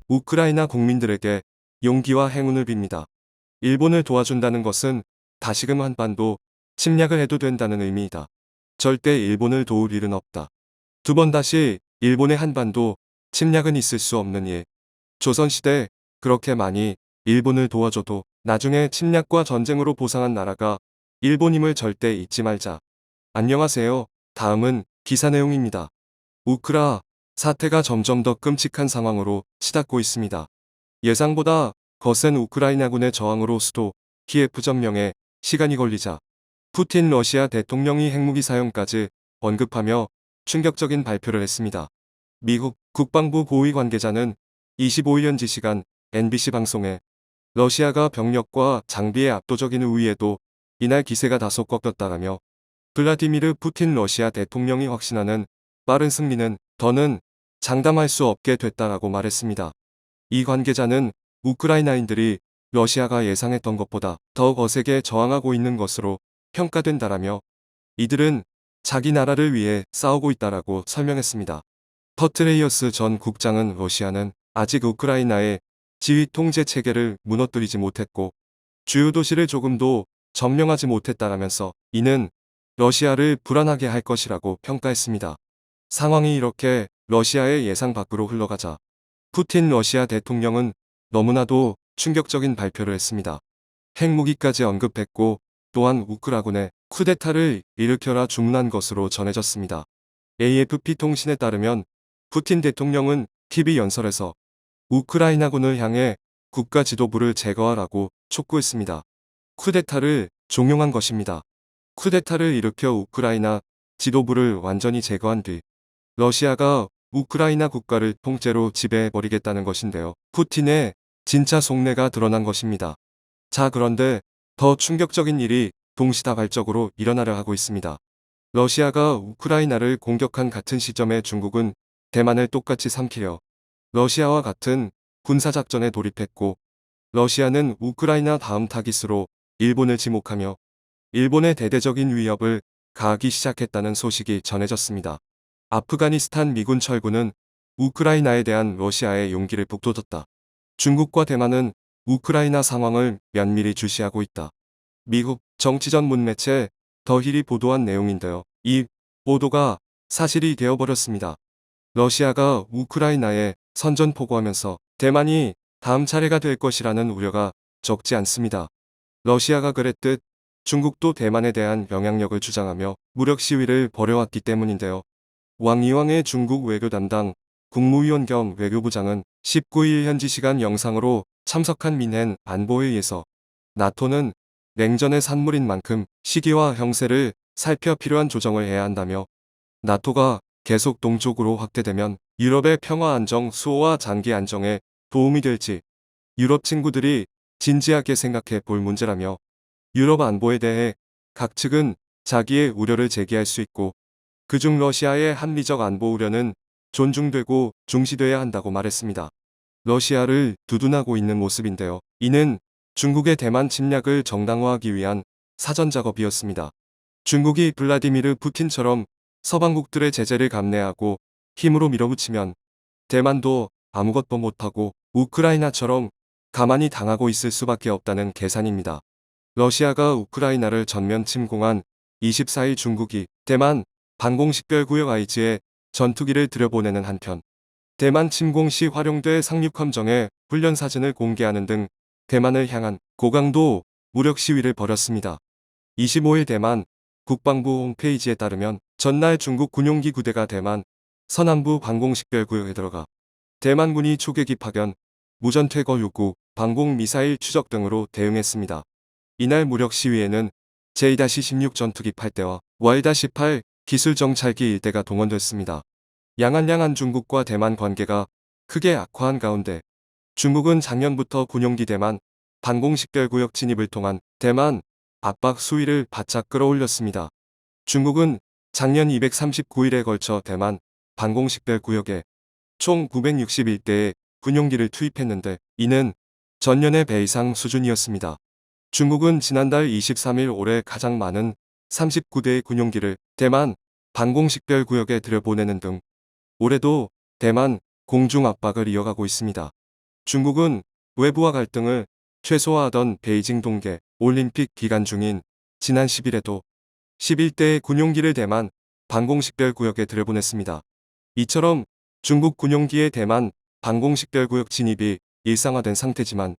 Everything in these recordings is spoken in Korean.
우크라이나 국민들에게 용기와 행운을 빕니다. 일본을 도와준다는 것은 다시금 한반도 침략을 해도 된다는 의미이다. 절대 일본을 도울 일은 없다. 두 번 다시 일본의 한반도 침략은 있을 수 없는 일. 조선시대 그렇게 많이 일본을 도와줘도 나중에 침략과 전쟁으로 보상한 나라가 일본임을 절대 잊지 말자. 안녕하세요. 다음은 기사 내용입니다. 우크라 사태가 점점 더 끔찍한 상황으로 치닫고 있습니다. 예상보다 거센 우크라이나군의 저항으로 수도 키예프 점령에 시간이 걸리자 푸틴 러시아 대통령이 핵무기 사용까지 언급하며 충격적인 발표를 했습니다. 미국 국방부 고위 관계자는 25일 현지 시간 NBC 방송에 러시아가 병력과 장비의 압도적인 우위에도 이날 기세가 다소 꺾였다라며 블라디미르 푸틴 러시아 대통령이 확신하는 빠른 승리는 더는 장담할 수 없게 됐다라고 말했습니다. 이 관계자는 우크라이나인들이 러시아가 예상했던 것보다 더 거세게 저항하고 있는 것으로 평가된다라며 이들은 자기 나라를 위해 싸우고 있다라고 설명했습니다. 퍼트레이어스 전 국장은 러시아는 아직 우크라이나의 지휘 통제 체계를 무너뜨리지 못했고 주요 도시를 조금도 점령하지 못했다라면서 이는 러시아를 불안하게 할 것이라고 평가했습니다. 상황이 이렇게 러시아의 예상 밖으로 흘러가자 푸틴 러시아 대통령은 너무나도 충격적인 발표를 했습니다. 핵무기까지 언급했고 또한 우크라군의 쿠데타를 일으켜라 주문한 것으로 전해졌습니다. AFP 통신에 따르면 푸틴 대통령은 TV 연설에서 우크라이나군을 향해 국가 지도부를 제거하라고 촉구했습니다. 쿠데타를 종용한 것입니다. 쿠데타를 일으켜 우크라이나 지도부를 완전히 제거한 뒤 러시아가 우크라이나 국가를 통째로 지배해버리겠다는 것인데요. 푸틴의 진짜 속내가 드러난 것입니다. 자, 그런데 더 충격적인 일이 동시다발적으로 일어나려 하고 있습니다. 러시아가 우크라이나를 공격한 같은 시점에 중국은 대만을 똑같이 삼키려 러시아와 같은 군사작전에 돌입했고 러시아는 우크라이나 다음 타깃으로 일본을 지목하며 일본의 대대적인 위협을 가하기 시작했다는 소식이 전해졌습니다. 아프가니스탄 미군 철군은 우크라이나에 대한 러시아의 용기를 북돋았다. 중국과 대만은 우크라이나 상황을 면밀히 주시하고 있다. 미국 정치 전문 매체 더 힐이 보도한 내용인데요. 이 보도가 사실이 되어버렸습니다. 러시아가 우크라이나에 선전포고하면서 대만이 다음 차례가 될 것이라는 우려가 적지 않습니다. 러시아가 그랬듯 중국도 대만에 대한 영향력을 주장하며 무력 시위를 벌여왔기 때문인데요. 왕 이왕의 중국 외교 담당 국무위원 겸 외교부장은 19일 현지 시간 영상으로 참석한 민헨 안보회의에서 나토는 냉전의 산물인 만큼 시기와 형세를 살펴 필요한 조정을 해야 한다며 나토가 계속 동쪽으로 확대되면 유럽의 평화 안정 수호와 장기 안정에 도움이 될지 유럽 친구들이 진지하게 생각해 볼 문제라며 유럽 안보에 대해 각 측은 자기의 우려를 제기할 수 있고 그중 러시아의 합리적 안보 우려는 존중되고 중시돼야 한다고 말했습니다. 러시아를 두둔하고 있는 모습인데요. 이는 중국의 대만 침략을 정당화하기 위한 사전작업이었습니다. 중국이 블라디미르 푸틴처럼 서방국들의 제재를 감내하고 힘으로 밀어붙이면 대만도 아무것도 못하고 우크라이나처럼 가만히 당하고 있을 수밖에 없다는 계산입니다. 러시아가 우크라이나를 전면 침공한 24일 중국이 대만 방공식별구역 아이즈에 전투기를 들여보내는 한편 대만 침공 시 활용돼 상륙함정의 훈련 사진을 공개하는 등 대만을 향한 고강도 무력 시위를 벌였습니다. 25일 대만 국방부 홈페이지에 따르면 전날 중국 군용기 구대가 대만 서남부 방공식별구역에 들어가 대만군이 초계기 파견, 무전 퇴거 요구, 방공 미사일 추적 등으로 대응했습니다. 이날 무력 시위에는 J-16 전투기 8대와 Y-8 기술 정찰기 1대가 동원됐습니다. 양안 중국과 대만 관계가 크게 악화한 가운데 중국은 작년부터 군용기 대만 방공식별구역 진입을 통한 대만 압박 수위를 바짝 끌어올렸습니다. 중국은 작년 239일에 걸쳐 대만 방공식별구역에 총 961대의 군용기를 투입했는데 이는 전년의 배 이상 수준이었습니다. 중국은 지난달 23일 올해 가장 많은 39대의 군용기를 대만 방공식별구역에 들여보내는 등 올해도 대만 공중 압박을 이어가고 있습니다. 중국은 외부와 갈등을 최소화하던 베이징 동계 올림픽 기간 중인 지난 10일에도 11대의 군용기를 대만 방공식별구역에 들여보냈습니다. 이처럼 중국 군용기의 대만 방공식별구역 진입이 일상화된 상태지만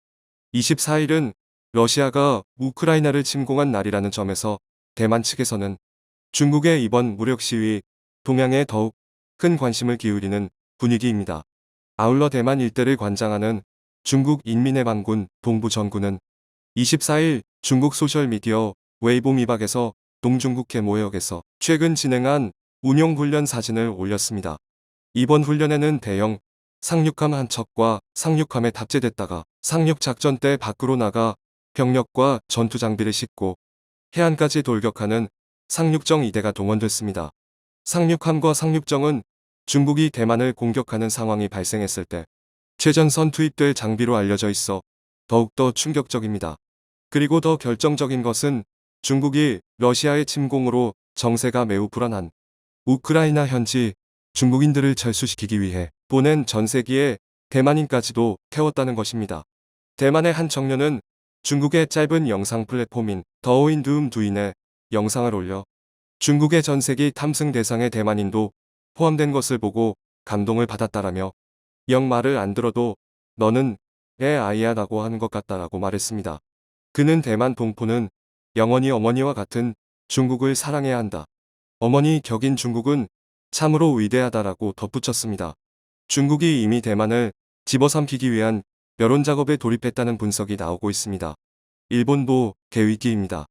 24일은 러시아가 우크라이나를 침공한 날이라는 점에서 대만 측에서는 중국의 이번 무력 시위 동향에 더욱 큰 관심을 기울이는 분위기입니다. 아울러 대만 일대를 관장하는 중국 인민해방군 동부전군은 24일 중국 소셜미디어 웨이보 미박에서 동중국해 모역에서 최근 진행한 운용훈련 사진을 올렸습니다. 이번 훈련에는 대형 상륙함 한 척과 상륙함에 탑재됐다가 상륙작전 때 밖으로 나가 병력과 전투장비를 싣고 해안까지 돌격하는 상륙정 2대가 동원됐습니다. 상륙함과 상륙정은 중국이 대만을 공격하는 상황이 발생했을 때 최전선 투입될 장비로 알려져 있어 더욱더 충격적입니다. 그리고 더 결정적인 것은 중국이 러시아의 침공으로 정세가 매우 불안한 우크라이나 현지 중국인들을 철수시키기 위해 보낸 전세기의 대만인까지도 태웠다는 것입니다. 대만의 한 청년은 중국의 짧은 영상 플랫폼인 더오인두음두인에 영상을 올려 중국의 전세기 탐승 대상의 대만인도 포함된 것을 보고 감동을 받았다라며 영 말을 안 들어도 너는 내 아이야 라고 하는 것 같다라고 말했습니다. 그는 대만 동포는 영원히 어머니와 같은 중국을 사랑해야 한다. 어머니 격인 중국은 참으로 위대하다라고 덧붙였습니다. 중국이 이미 대만을 집어삼키기 위한 여론 작업에 돌입했다는 분석이 나오고 있습니다. 일본도 개위기입니다.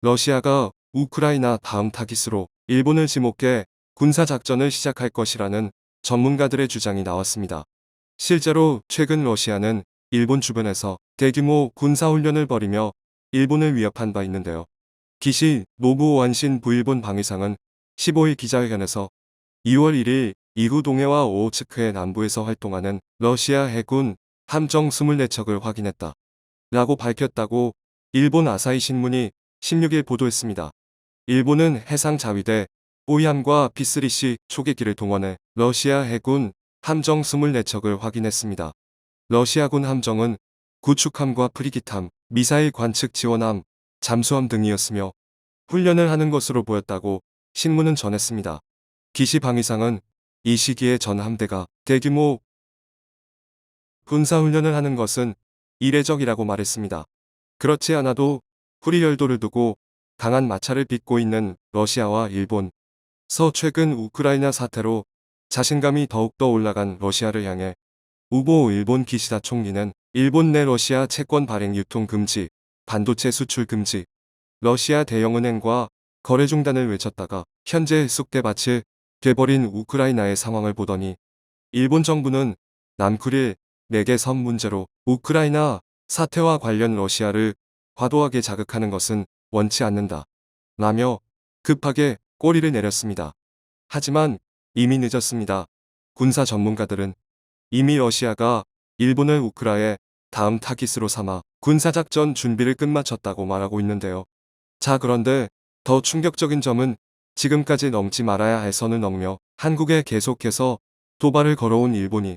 러시아가 우크라이나 다음 타깃으로 일본을 지목해 군사작전을 시작할 것이라는 전문가들의 주장이 나왔습니다. 실제로 최근 러시아는 일본 주변에서 대규모 군사훈련을 벌이며 일본을 위협한 바 있는데요. 기시 노부오 완신 부일본 방위상은 15일 기자회견에서 2월 1일 이후 동해와 오호츠크해 남부에서 활동하는 러시아 해군 함정 24척을 확인했다. 라고 밝혔다고 일본 아사히 신문이 16일 보도했습니다. 일본은 해상 자위대 오이함과 P3C 초계기를 동원해 러시아 해군 함정 24척을 확인했습니다. 러시아군 함정은 구축함과 프리기함, 미사일 관측 지원함, 잠수함 등이었으며 훈련을 하는 것으로 보였다고 신문은 전했습니다. 기시 방위상은 이 시기에 전 함대가 대규모 군사훈련을 하는 것은 이례적이라고 말했습니다. 그렇지 않아도 풀이 열도를 두고 강한 마찰을 빚고 있는 러시아와 일본, 최근 우크라이나 사태로 자신감이 더욱더 올라간 러시아를 향해 우보 일본 기시다 총리는 일본 내 러시아 채권 발행 유통 금지, 반도체 수출 금지, 러시아 대형은행과 거래 중단을 외쳤다가 현재 쑥대밭이 돼버린 우크라이나의 상황을 보더니 일본 정부는 남쿠릴 4개 섬 문제로 우크라이나 사태와 관련 러시아를 과도하게 자극하는 것은 원치 않는다. 라며 급하게 꼬리를 내렸습니다. 하지만 이미 늦었습니다. 군사 전문가들은 이미 러시아가 일본을 우크라의 다음 타깃으로 삼아 군사작전 준비를 끝마쳤다고 말하고 있는데요. 자, 그런데 더 충격적인 점은 지금까지 넘지 말아야 할 선을 넘으며 한국에 계속해서 도발을 걸어온 일본이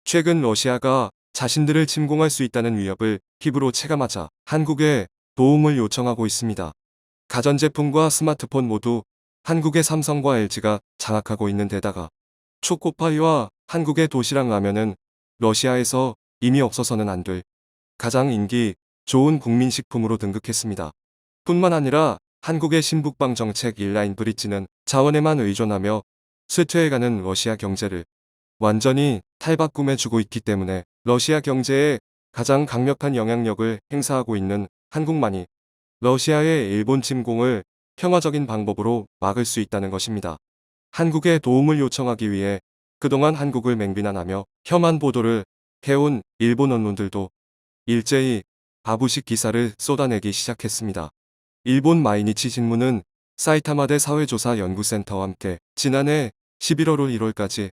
최근 러시아가 자신들을 침공할 수 있다는 위협을 피부로 체감하자 한국에 도움을 요청하고 있습니다. 가전제품과 스마트폰 모두 한국의 삼성과 LG가 장악하고 있는 데다가 초코파이와 한국의 도시락 라면은 러시아에서 이미 없어서는 안 될 가장 인기 좋은 국민식품으로 등극했습니다. 뿐만 아니라 한국의 신북방 정책 일라인 브릿지는 자원에만 의존하며 쇠퇴해가는 러시아 경제를 완전히 탈바꿈해주고 있기 때문에 러시아 경제에 가장 강력한 영향력을 행사하고 있는 한국만이 러시아의 일본 침공을 평화적인 방법으로 막을 수 있다는 것입니다. 한국에 도움을 요청하기 위해 그동안 한국을 맹비난하며 혐한 보도를 해온 일본 언론들도 일제히 아부식 기사를 쏟아내기 시작했습니다. 일본 마이니치 신문은 사이타마대 사회조사연구센터와 함께 지난해 11월 1월까지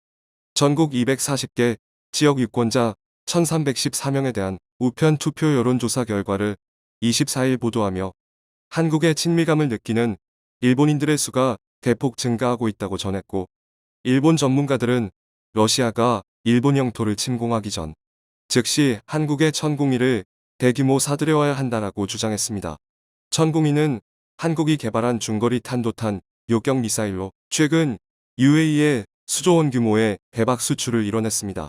전국 240개 지역 유권자 1314명에 대한 우편 투표 여론조사 결과를 24일 보도하며 한국의 친밀감을 느끼는 일본인들의 수가 대폭 증가하고 있다고 전했고, 일본 전문가들은 러시아가 일본 영토를 침공하기 전 즉시 한국의 천공위를 대규모 사들여와야 한다라고 주장했습니다. 천공위는 한국이 개발한 중거리 탄도탄 요격 미사일로 최근 UAE에 수조원 규모의 대박 수출을 이뤄냈습니다.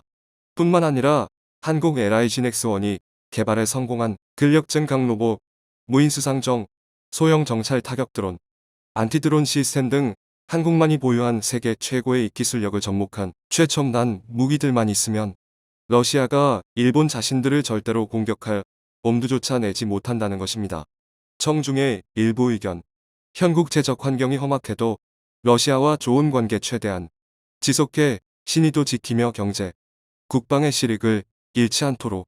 뿐만 아니라 한국 LIG 넥스원이 개발에 성공한 근력증 강로보, 무인수상정, 소형 정찰 타격 드론, 안티드론 시스템 등 한국만이 보유한 세계 최고의 기술력을 접목한 최첨단 무기들만 있으면 러시아가 일본 자신들을 절대로 공격할 엄두조차 내지 못한다는 것입니다. 청중의 일부 의견. 현국제적 환경이 험악해도 러시아와 좋은 관계 최대한 지속해 신의도 지키며 경제, 국방의 실익을 잃지 않도록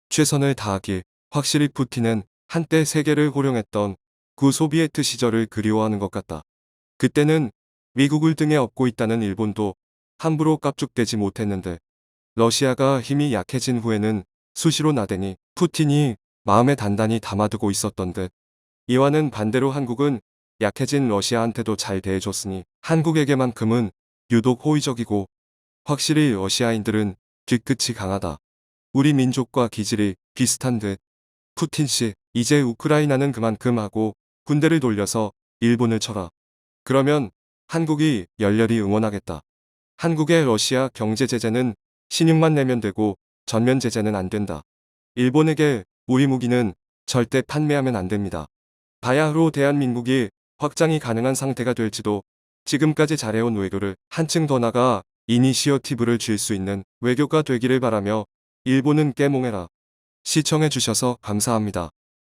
최선을 다하길. 확실히 푸틴은 한때 세계를 호령했던 구소비에트 시절을 그리워하는 것 같다. 그때는 미국을 등에 업고 있다는 일본도 함부로 깝죽대지 못했는데 러시아가 힘이 약해진 후에는 수시로 나대니 푸틴이 마음에 단단히 담아두고 있었던 듯. 이와는 반대로 한국은 약해진 러시아한테도 잘 대해줬으니 한국에게만큼은 유독 호의적이고 확실히 러시아인들은 뒤끝이 강하다. 우리 민족과 기질이 비슷한 듯. 푸틴 씨, 이제 우크라이나는 그만큼 하고 군대를 돌려서 일본을 쳐라. 그러면 한국이 열렬히 응원하겠다. 한국의 러시아 경제 제재는 신용만 내면 되고 전면 제재는 안 된다. 일본에게 우리 무기는 절대 판매하면 안 됩니다. 바야흐로 대한민국이 확장이 가능한 상태가 될지도 지금까지 잘해온 외교를 한층 더 나가 이니시어티브를 쥘 수 있는 외교가 되기를 바라며 일본은 깨몽해라. 시청해주셔서 감사합니다.